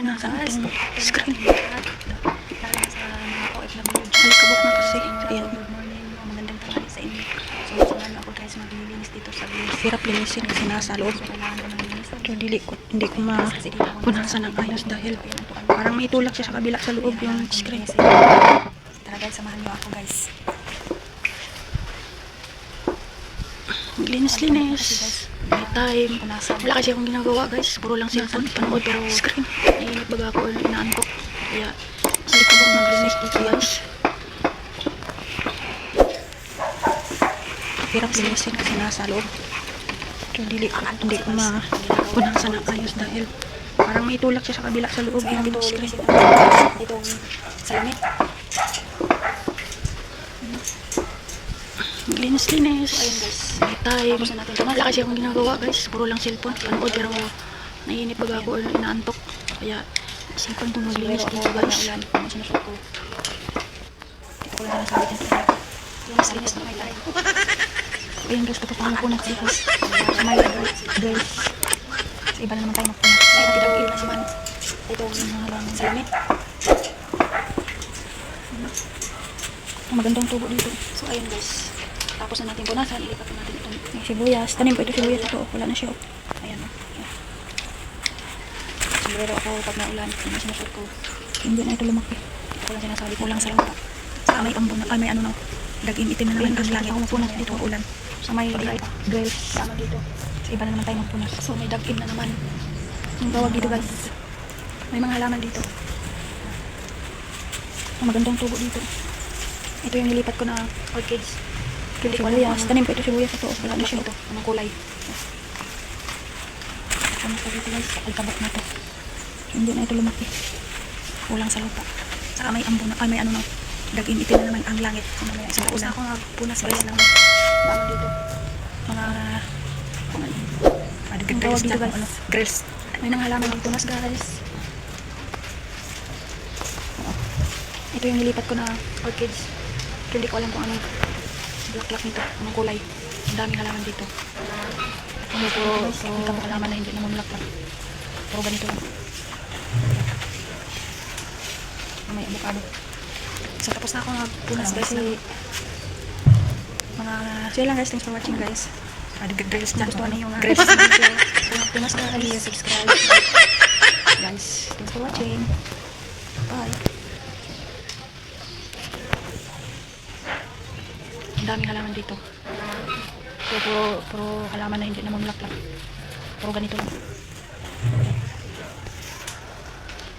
na sa screen. Lalo na sa mga OFW. Alikabok na kasi. Ayan. Good morning, magandang tanghali sa inyo. So, samahan ako guys maglilinis dito sa village. Hirap linisin kasi nasa loob. So, kailangan ko maglinis. So, hindi ko mapunasan ng ayos dahil parang may tulak siya sa kabila sa loob yung screen. Tara guys, samahan niyo ako guys. Linis-linis. May time. Wala kasi akong ginagawa guys. Puro lang cellphone. Panood pero screen. Naiinip baga ako. Inaantok. Kaya alikabok na linis dito guys. Hirap linisin kasi nasa loob. So, hindi ko mapunasan ng ayos dahil parang may tulak siya sa kabila sa loob yung screen. Itong salamin. Linis-linis. Ayun guys. May time. Tapos na natin ito. Wala kasi akong ginagawa guys. Puro lang cellphone. Panood pero naiinip baga ako. Inaantok. Kaya isipan itong maglinis dito guys. Ano sinusot ko? Dito ko lang nasabi din sa linis na may tayo. Ayun guys, kapapala ko na kasi guys. May girls. So, iba na naman tayo magpunta. Ay, natidagil na si Man. Itong salamin. Magandang tubo dito. So, ayun guys. Tapos na natin punasan. Ilipat na natin itong May sibuyas. Tanim ko ito sibuyas ito. Wala na siya. ayan o. Sombrero ako pag naulan. Ano sinusot ko? Hindi na ito lumaki. Ako lang sinasabi ko lang sa lupa. Sa may ambon na, may ano na, daging itim na naman ang langit. Ako magpunas dito. Ulan. Sa may grills. Sama dito. So, iba na naman tayo magpunas. So, may dagim na naman. Ang tawag dito guys. May mga halaman dito. Magandang tubo dito. Ito yung nilipat ko na orchids. Sibuyas. Tanim ko ito sibuyas ito. Wala na siya. Ito, anong kulay. Ano sa dito guys? Alkabok na to. Hindi na ito lumaki. Kulang sa lupa. Saka may ambon na, may ano na, dagim itim na naman ang langit. So, tapos na ako nga punas guys ng dama dito. Mga Ang tawag dito guys. grills. May mga halaman dito punas guys. Ito yung nilipat ko na orchids. Hindi ko alam kung anong black nito, anong kulay. Ang daming halaman dito. Hindi ko halaman na hindi naman black. Pero ganito lang. May avocado. So tapos na ako punas guys ng mga So yun lang guys. Thanks for watching guys. grills na. Gusto niyo yung Grills. punas guys. Subscribe. Guys, thanks for watching. Bye. Ang daming halaman dito. Puro halaman na hindi naman laklak. Puro ganito lang.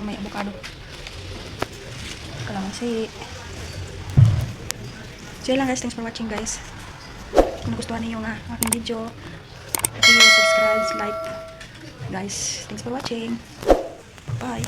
May avocado. Kalamansi. So yun lang guys. Thanks for watching guys. Kung nagustuhan niyo yung aking video, please subscribe, like. Guys, thanks for watching. Bye.